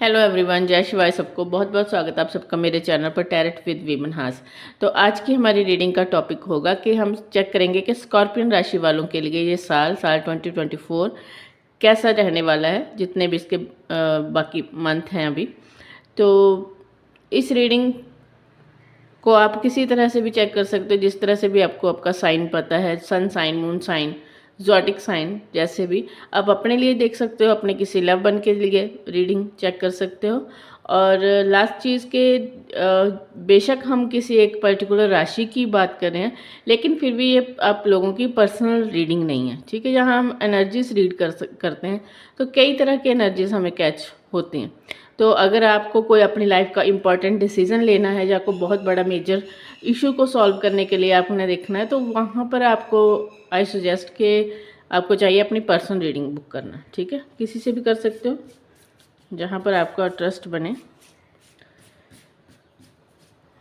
Hello everyone, जय शिवाय। सबको बहुत बहुत स्वागत है आप सबका मेरे चैनल पर टैरेट विद वीमन हास। तो आज की हमारी रीडिंग का टॉपिक होगा कि हम चेक करेंगे कि स्कॉर्पियन राशि वालों के लिए ये साल 2024 कैसा रहने वाला है, जितने भी इसके बाकी मंथ हैं अभी। तो इस रीडिंग को आप किसी तरह से भी चेक कर सकते हो, जिस तरह से भी आपको आपका साइन पता है, sun sign, moon sign, zodiac sign, जैसे भी आप अपने लिए देख सकते हो, अपने किसी लव वन के लिए रीडिंग चेक कर सकते हो। और लास्ट चीज़ के बेशक हम किसी एक पर्टिकुलर राशि की बात कर रहे हैं, लेकिन फिर भी ये आप लोगों की पर्सनल रीडिंग नहीं है, ठीक है। यहाँ हम एनर्जीज रीड करते हैं तो कई तरह की एनर्जीज हमें कैच होती हैं। तो अगर आपको कोई अपनी लाइफ का इम्पॉर्टेंट डिसीजन लेना है या आपको बहुत बड़ा मेजर इशू को सॉल्व करने के लिए आपने देखना है, तो वहाँ पर आपको आई सजेस्ट कि आपको चाहिए अपनी पर्सनल रीडिंग बुक करना, ठीक है। किसी से भी कर सकते हो, जहाँ पर आपका ट्रस्ट बने।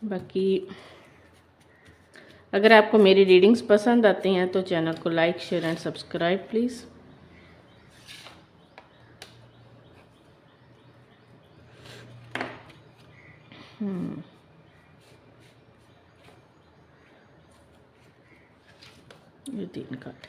बाकी अगर आपको मेरी रीडिंग्स पसंद आती हैं तो चैनल को like, share and subscribe please. ये 3 कार्ड।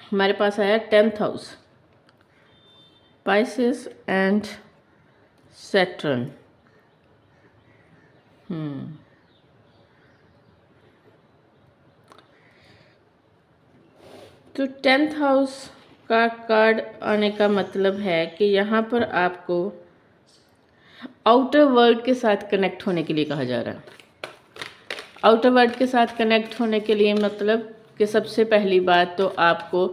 हमारे पास आया 10th house, Pisces and Saturn. तो 10th हाउस का कार्ड आने का मतलब है कि यहाँ पर आपको आउटर वर्ल्ड के साथ कनेक्ट होने के लिए कहा जा रहा है। आउटर वर्ल्ड के साथ कनेक्ट होने के लिए मतलब कि सबसे पहली बात तो आपको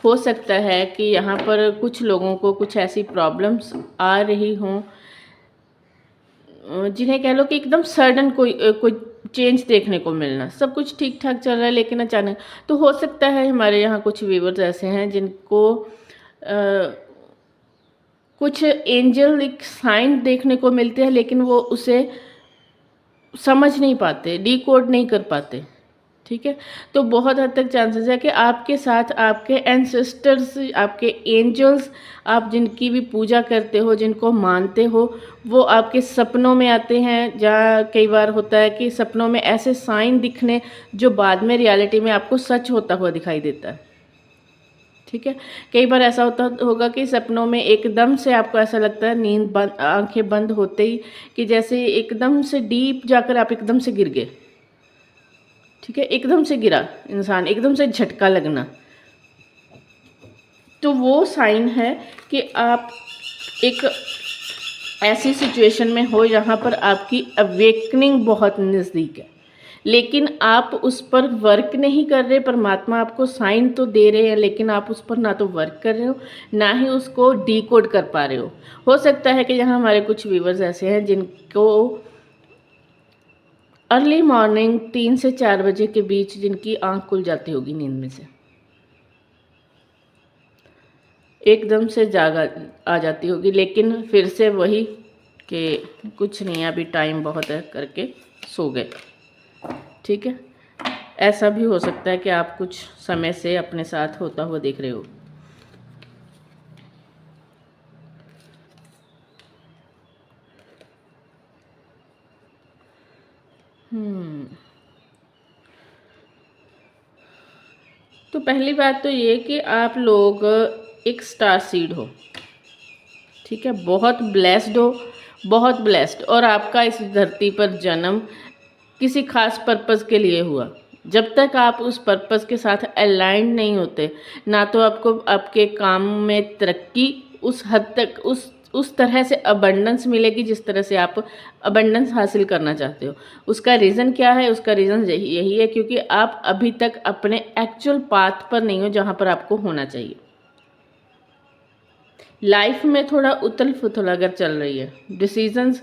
हो सकता है कि यहाँ पर कुछ लोगों को कुछ ऐसी प्रॉब्लम्स आ रही हों, जिन्हें कह लो कि एकदम सडन कोई चेंज देखने को मिलना। सब कुछ ठीक ठाक चल रहा है लेकिन अचानक, तो हो सकता है हमारे यहाँ कुछ व्यूवर्स ऐसे हैं जिनको कुछ एंजलिक साइन देखने को मिलते हैं, लेकिन वो उसे समझ नहीं पाते, डिकोड नहीं कर पाते, ठीक है। तो बहुत हद तक चांसेस है कि आपके साथ आपके एंसेस्टर्स, आपके एंजल्स, आप जिनकी भी पूजा करते हो, जिनको मानते हो, वो आपके सपनों में आते हैं। जहाँ कई बार होता है कि सपनों में ऐसे साइन दिखने जो बाद में रियलिटी में आपको सच होता हुआ दिखाई देता है, ठीक है। कई बार ऐसा होता होगा कि सपनों में एकदम से आपको ऐसा लगता है, नींद बंद, आंखें बंद होते ही, कि जैसे एकदम से डीप जाकर आप एकदम से गिर गए, ठीक है। एकदम से गिरा इंसान, एकदम से झटका लगना, तो वो साइन है कि आप एक ऐसी सिचुएशन में हो जहाँ पर आपकी अवेकनिंग बहुत नज़दीक है, लेकिन आप उस पर वर्क नहीं कर रहे। परमात्मा आपको साइन तो दे रहे हैं, लेकिन आप उस पर ना तो वर्क कर रहे हो, ना ही उसको डिकोड कर पा रहे हो। हो सकता है कि यहाँ हमारे कुछ व्यूवर्स ऐसे हैं जिनको अर्ली मॉर्निंग 3 से 4 बजे के बीच जिनकी आंख खुल जाती होगी नींद में से, एकदम से जाग आ जाती होगी, लेकिन फिर से वही कि कुछ नहीं है, अभी टाइम बहुत है करके सो गए, ठीक है। ऐसा भी हो सकता है कि आप कुछ समय से अपने साथ होता हुआ देख रहे हो। तो पहली बात तो ये कि आप लोग एक स्टार सीड हो, ठीक है। बहुत ब्लेस्ड हो, बहुत ब्लेस्ड। और आपका इस धरती पर जन्म किसी खास पर्पस के लिए हुआ। जब तक आप उस पर्पस के साथ अलाइंड नहीं होते, ना तो आपको आपके काम में तरक्की उस हद तक, उस तरह से अबंडेंस मिलेगी जिस तरह से आप अबंडेंस हासिल करना चाहते हो। उसका रीज़न क्या है? उसका रीज़न यही है क्योंकि आप अभी तक अपने एक्चुअल पाथ पर नहीं हो जहाँ पर आपको होना चाहिए। लाइफ में थोड़ा उथल पुथल अगर चल रही है, डिसीजंस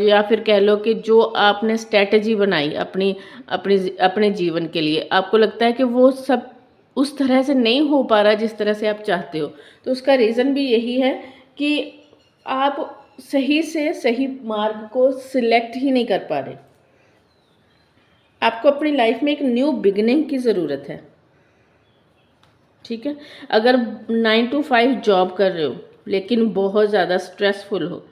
या फिर कह लो कि जो आपने स्ट्रेटजी बनाई अपनी अपनी अपने जीवन के लिए, आपको लगता है कि वो सब उस तरह से नहीं हो पा रहा जिस तरह से आप चाहते हो। तो उसका रीज़न भी यही है कि आप सही से सही मार्ग को सिलेक्ट ही नहीं कर पा रहे। आपको अपनी लाइफ में एक न्यू बिगिनिंग की ज़रूरत है। ठीक है, अगर 9 to 5 जॉब कर रहे हो लेकिन बहुत ज़्यादा स्ट्रेसफुल हो,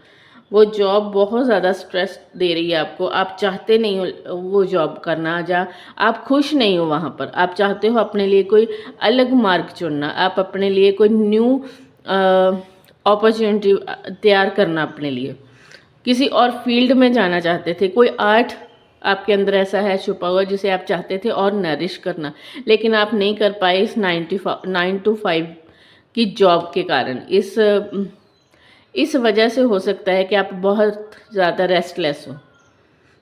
वो जॉब बहुत ज़्यादा स्ट्रेस दे रही है आपको, आप चाहते नहीं हो वो जॉब करना, जहाँ आप खुश नहीं हो वहाँ पर, आप चाहते हो अपने लिए कोई अलग मार्ग चुनना, आप अपने लिए कोई न्यू अपॉर्चुनिटी तैयार करना, अपने लिए किसी और फील्ड में जाना चाहते थे, कोई आर्ट आपके अंदर ऐसा है छुपा हुआ जिसे आप चाहते थे और नरिश करना, लेकिन आप नहीं कर पाए इस 9 to 5 की जॉब के कारण। इस वजह से हो सकता है कि आप बहुत ज़्यादा रेस्टलेस हो।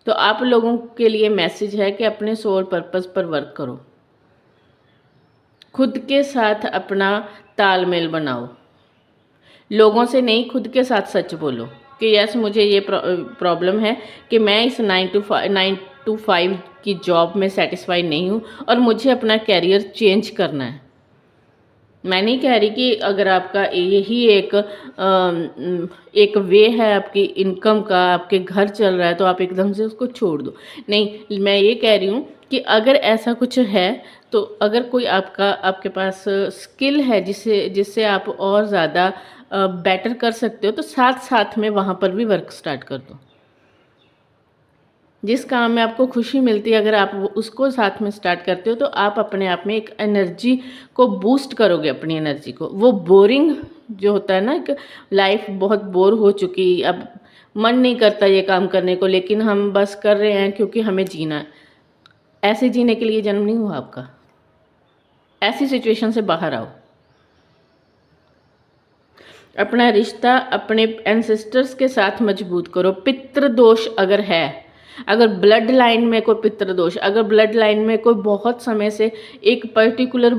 तो आप लोगों के लिए मैसेज है कि अपने सोल पर्पस पर वर्क करो, खुद के साथ अपना तालमेल बनाओ, लोगों से नहीं खुद के साथ सच बोलो कि यस मुझे ये प्रॉब्लम है कि मैं इस 9 to 5 की जॉब में सेटिस्फाई नहीं हूँ और मुझे अपना कैरियर चेंज करना है। मैं नहीं कह रही कि अगर आपका यही एक वे है आपकी इनकम का, आपके घर चल रहा है तो आप एकदम से उसको छोड़ दो, नहीं। मैं ये कह रही हूँ कि अगर ऐसा कुछ है तो अगर कोई आपके पास स्किल है जिससे आप और ज़्यादा बेटर कर सकते हो, तो साथ साथ में वहाँ पर भी वर्क स्टार्ट कर दो। जिस काम में आपको खुशी मिलती है, अगर आप उसको साथ में स्टार्ट करते हो तो आप अपने आप में एक एनर्जी को बूस्ट करोगे, अपनी एनर्जी को। वो बोरिंग जो होता है ना, कि लाइफ बहुत बोर हो चुकी, अब मन नहीं करता ये काम करने को, लेकिन हम बस कर रहे हैं क्योंकि हमें जीना है। ऐसे जीने के लिए जन्म नहीं हुआ आपका। ऐसी सिचुएशन से बाहर आओ। अपना रिश्ता अपने एंसेस्टर्स के साथ मजबूत करो। पितृ दोष अगर है, अगर ब्लड लाइन में कोई पितृ दोष, अगर ब्लड लाइन में कोई बहुत समय से एक पर्टिकुलर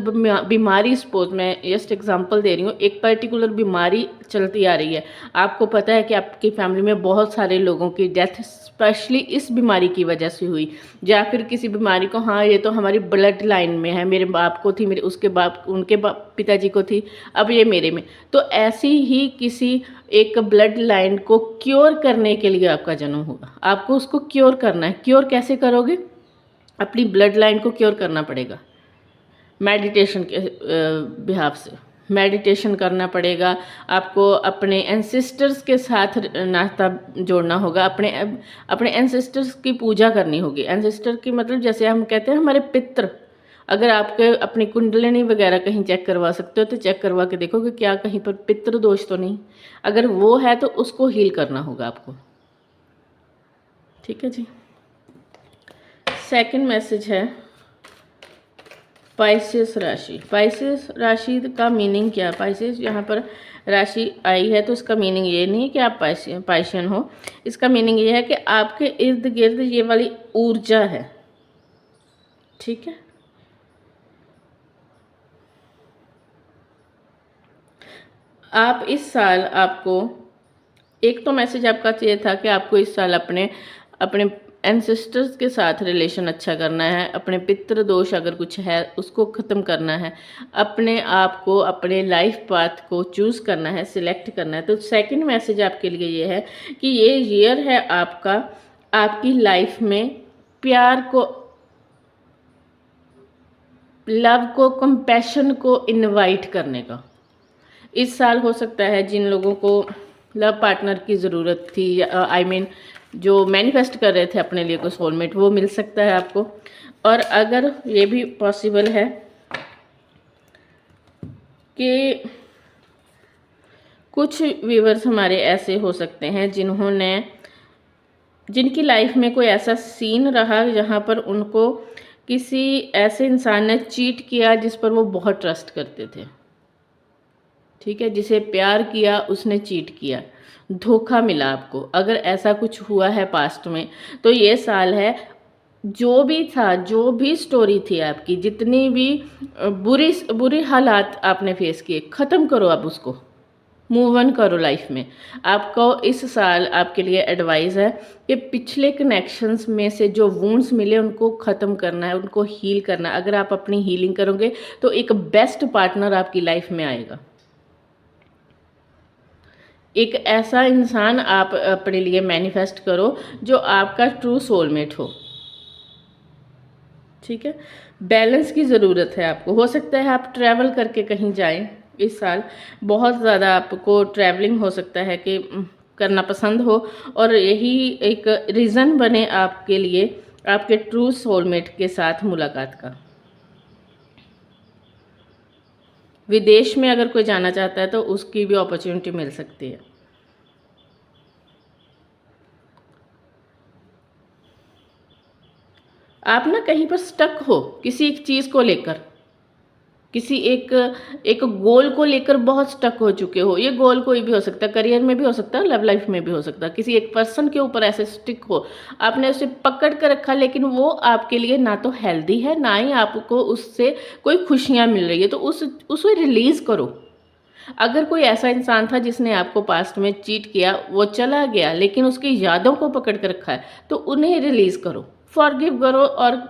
बीमारी, सपोज मैं जस्ट एग्जांपल दे रही हूँ, एक पर्टिकुलर बीमारी चलती आ रही है, आपको पता है कि आपकी फैमिली में बहुत सारे लोगों की डेथ स्पेशली इस बीमारी की वजह से हुई, या फिर किसी बीमारी को, हाँ ये तो हमारी ब्लड लाइन में है, मेरे बाप को थी, मेरे उसके बाप, उनके पिताजी को थी, अब ये मेरे में। तो ऐसी ही किसी एक ब्लड लाइन को क्योर करने के लिए आपका जन्म होगा, आपको उसको क्योर करना है। क्योर कैसे करोगे? अपनी ब्लड लाइन को क्योर करना पड़ेगा मेडिटेशन के बिहाफ से। मेडिटेशन करना पड़ेगा आपको, अपने एंसेस्टर्स के साथ नाता जोड़ना होगा, अपने एंसेस्टर्स की पूजा करनी होगी। एंसेस्टर की मतलब जैसे हम कहते हैं हमारे पितृ। अगर आपके अपनी कुंडलिनी वगैरह कहीं चेक करवा सकते हो तो चेक करवा के देखो कि क्या कहीं पर पितृ दोष तो नहीं। अगर वो है तो उसको हील करना होगा आपको। ठीक है जी। सेकंड मैसेज है पाइसेस राशि। पाइसेस राशि का मीनिंग क्या? पाइसेस यहाँ पर राशि आई है तो इसका मीनिंग ये नहीं कि आप पाइशियन हो, इसका मीनिंग ये है कि आपके इर्द गिर्द ये वाली ऊर्जा है। ठीक है, आप इस साल, आपको एक तो मैसेज आपका चाहिए था कि आपको इस साल अपने अपने एंसेस्टर्स के साथ रिलेशन अच्छा करना है, अपने पितृ दोष अगर कुछ है उसको ख़त्म करना है, अपने आप को, अपने लाइफ पाथ को चूज़ करना है, सिलेक्ट करना है। तो सेकंड मैसेज आपके लिए ये है कि ये ईयर है आपका, आपकी लाइफ में प्यार को, लव को, कंपैशन को इनवाइट करने का। इस साल हो सकता है जिन लोगों को लव पार्टनर की ज़रूरत थी, आई मीन जो मैनिफेस्ट कर रहे थे अपने लिए कोई सोलमेट, वो मिल सकता है आपको। और अगर ये भी पॉसिबल है कि कुछ व्यूअर्स हमारे ऐसे हो सकते हैं जिनकी लाइफ में कोई ऐसा सीन रहा जहाँ पर उनको किसी ऐसे इंसान ने चीट किया जिस पर वो बहुत ट्रस्ट करते थे। ठीक है, जिसे प्यार किया उसने चीट किया, धोखा मिला आपको। अगर ऐसा कुछ हुआ है पास्ट में तो ये साल है, जो भी था, जो भी स्टोरी थी आपकी, जितनी भी बुरी हालात आपने फेस किए, ख़त्म करो आप उसको, मूव ऑन करो लाइफ में। आपको इस साल आपके लिए एडवाइस है कि पिछले कनेक्शंस में से जो वुंड्स मिले उनको ख़त्म करना है, उनको हील करना है। अगर आप अपनी हीलिंग करोगे तो एक बेस्ट पार्टनर आपकी लाइफ में आएगा। एक ऐसा इंसान आप अपने लिए मैनिफेस्ट करो जो आपका ट्रू सोलमेट हो। ठीक है, बैलेंस की ज़रूरत है आपको। हो सकता है आप ट्रैवल करके कहीं जाएं इस साल, बहुत ज़्यादा आपको ट्रैवलिंग हो सकता है कि करना पसंद हो, और यही एक रीज़न बने आपके लिए आपके ट्रू सोलमेट के साथ मुलाकात का। विदेश में अगर कोई जाना चाहता है तो उसकी भी अपॉर्चुनिटी मिल सकती है। आप ना कहीं पर स्टक हो किसी एक चीज़ को लेकर, किसी एक एक गोल को लेकर बहुत स्टक हो चुके हो। ये गोल कोई भी हो सकता है, करियर में भी हो सकता है, लव लाइफ में भी हो सकता है। किसी एक पर्सन के ऊपर ऐसे स्टिक हो, आपने उसे पकड़ कर रखा, लेकिन वो आपके लिए ना तो हेल्दी है, ना ही आपको उससे कोई खुशियाँ मिल रही है, तो उसे रिलीज़ करो। अगर कोई ऐसा इंसान था जिसने आपको पास्ट में चीट किया, वो चला गया, लेकिन उसकी यादों को पकड़ कर रखा है, तो उन्हें रिलीज़ करो, फॉरगिव करो और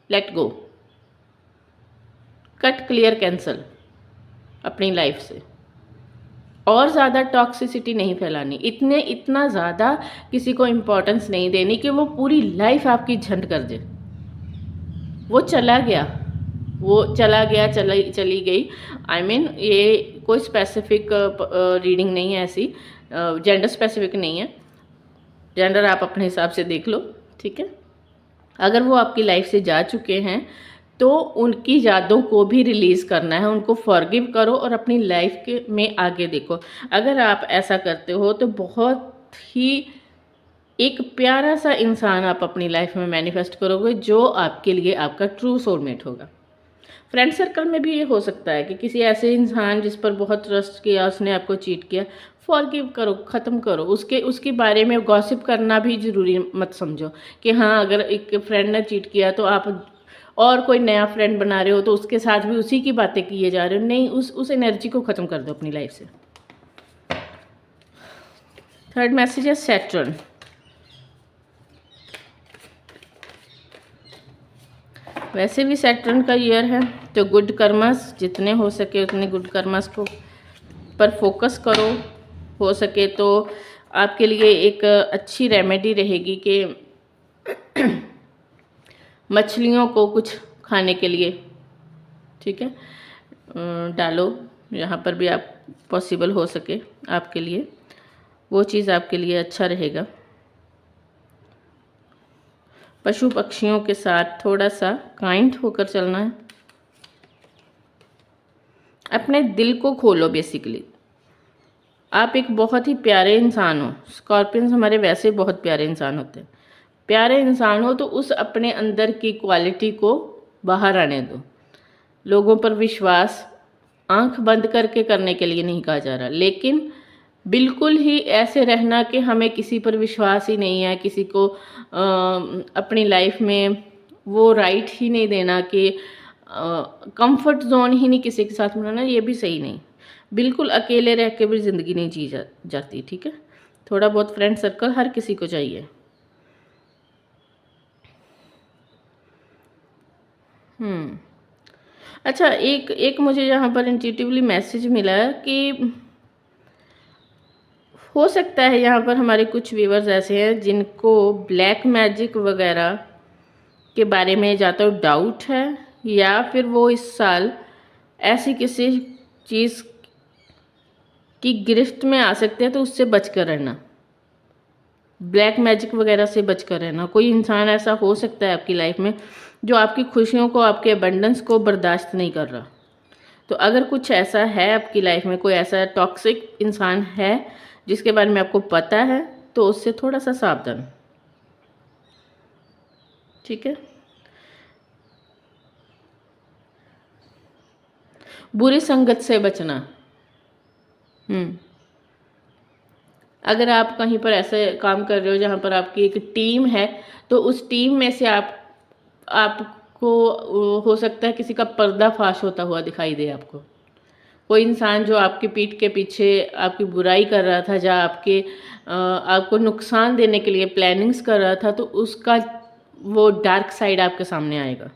let go, cut clear cancel अपनी लाइफ से। और ज़्यादा टॉक्सिसिटी नहीं फैलानी, इतना ज़्यादा किसी को इम्पोर्टेंस नहीं देनी कि वो पूरी लाइफ आपकी झंड कर दे। वो चला गया, वो चला गया, चली गई। I mean, ये कोई स्पेसिफिक रीडिंग नहीं है ऐसी, जेंडर स्पेसिफिक नहीं है, जेंडर आप अपने हिसाब से देख लो। ठीक है, अगर वो आपकी लाइफ से जा चुके हैं तो उनकी यादों को भी रिलीज़ करना है, उनको फॉरगिव करो और अपनी लाइफ के में आगे देखो। अगर आप ऐसा करते हो तो बहुत ही एक प्यारा सा इंसान आप अपनी लाइफ में मैनिफेस्ट करोगे जो आपके लिए आपका ट्रू सोलमेट होगा। फ्रेंड सर्कल में भी ये हो सकता है कि किसी ऐसे इंसान जिस पर बहुत ट्रस्ट किया, उसने आपको चीट किया, फॉरगिव करो, ख़त्म करो। उसके बारे में गॉसिप करना भी ज़रूरी मत समझो कि हाँ, अगर एक फ्रेंड ने चीट किया तो आप और कोई नया फ्रेंड बना रहे हो तो उसके साथ भी उसी की बातें किए जा रहे हो। नहीं, उस एनर्जी को ख़त्म कर दो अपनी लाइफ से। थर्ड मैसेज है सैटर्न। वैसे भी सैटर्न का ईयर है, तो गुड कर्मस, जितने हो सके उतने गुड कर्मस को पर फोकस करो। हो सके तो आपके लिए एक अच्छी रेमेडी रहेगी कि मछलियों को कुछ खाने के लिए, ठीक है, डालो, यहाँ पर भी आप पॉसिबल हो सके आपके लिए, वो चीज़ आपके लिए अच्छा रहेगा। पशु पक्षियों के साथ थोड़ा सा काइंड होकर चलना है। अपने दिल को खोलो। बेसिकली आप एक बहुत ही प्यारे इंसान हो। स्कॉर्पियंस हमारे वैसे बहुत प्यारे इंसान होते हैं। प्यारे इंसान हो तो उस अपने अंदर की क्वालिटी को बाहर आने दो। लोगों पर विश्वास आंख बंद करके करने के लिए नहीं कहा जा रहा, लेकिन बिल्कुल ही ऐसे रहना कि हमें किसी पर विश्वास ही नहीं है, किसी को अपनी लाइफ में वो राइट ही नहीं देना कि कंफर्ट जोन ही नहीं किसी के साथ बनाना, ये भी सही नहीं। बिल्कुल अकेले रह के भी ज़िंदगी नहीं जी जाती। ठीक है, थोड़ा बहुत फ्रेंड सर्कल हर किसी को चाहिए। अच्छा, एक मुझे यहाँ पर इंट्यूटिवली मैसेज मिला कि हो सकता है यहाँ पर हमारे कुछ व्यूवर्स ऐसे हैं जिनको ब्लैक मैजिक वगैरह के बारे में या तो डाउट है, या फिर वो इस साल ऐसी किसी चीज़ की गिरफ्त में आ सकते हैं, तो उससे बच कर रहना। ब्लैक मैजिक वगैरह से बच कर रहना। कोई इंसान ऐसा हो सकता है आपकी लाइफ में जो आपकी खुशियों को, आपके अबंडेंस को बर्दाश्त नहीं कर रहा। तो अगर कुछ ऐसा है आपकी लाइफ में, कोई ऐसा टॉक्सिक इंसान है जिसके बारे में आपको पता है, तो उससे थोड़ा सा सावधान। ठीक है, बुरी संगत से बचना। अगर आप कहीं पर ऐसे काम कर रहे हो जहाँ पर आपकी एक टीम है, तो उस टीम में से आपको हो सकता है किसी का पर्दाफाश होता हुआ दिखाई दे आपको। कोई इंसान जो आपकी पीठ के पीछे आपकी बुराई कर रहा था, जहाँ आपको नुकसान देने के लिए प्लानिंग्स कर रहा था, तो उसका वो डार्क साइड आपके सामने आएगा।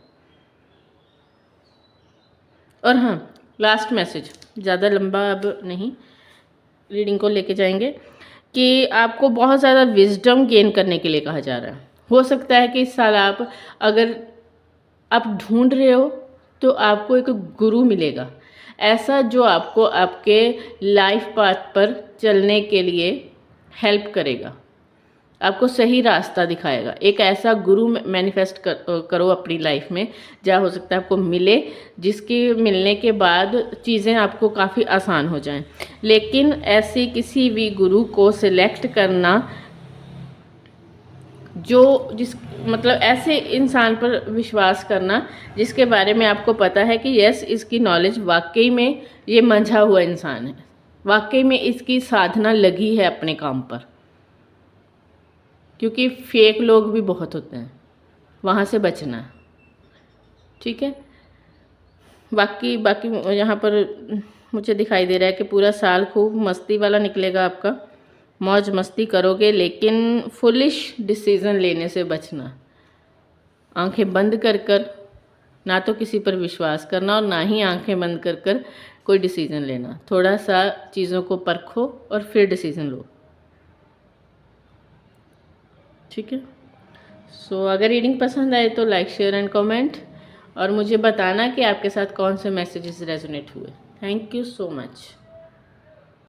और हाँ, लास्ट मैसेज, ज़्यादा लंबा अब नहीं, रीडिंग को लेके जाएंगे कि आपको बहुत ज़्यादा विजडम गेन करने के लिए कहा जा रहा है। हो सकता है कि इस साल अगर आप ढूंढ रहे हो तो आपको एक गुरु मिलेगा, ऐसा जो आपको आपके लाइफ पाथ पर चलने के लिए हेल्प करेगा, आपको सही रास्ता दिखाएगा। एक ऐसा गुरु मैनिफेस्ट करो अपनी लाइफ में, जहाँ हो सकता है आपको मिले, जिसके मिलने के बाद चीज़ें आपको काफ़ी आसान हो जाएं। लेकिन ऐसे किसी भी गुरु को सिलेक्ट करना मतलब ऐसे इंसान पर विश्वास करना जिसके बारे में आपको पता है कि यस, इसकी नॉलेज वाकई में ये मंझा हुआ इंसान है, वाकई में इसकी साधना लगी है अपने काम पर। क्योंकि फेक लोग भी बहुत होते हैं, वहाँ से बचना है, ठीक है। बाकी यहाँ पर मुझे दिखाई दे रहा है कि पूरा साल खूब मस्ती वाला निकलेगा आपका, मौज मस्ती करोगे, लेकिन फुलिश डिसीज़न लेने से बचना। आंखें बंद कर ना तो किसी पर विश्वास करना और ना ही आंखें बंद कर कोई डिसीज़न लेना। थोड़ा सा चीज़ों को परखो और फिर डिसीज़न लो, ठीक है। सो अगर रीडिंग पसंद आए तो लाइक, शेयर एंड कमेंट, और मुझे बताना कि आपके साथ कौन से मैसेजेस रेजोनेट हुए। Thank you so much.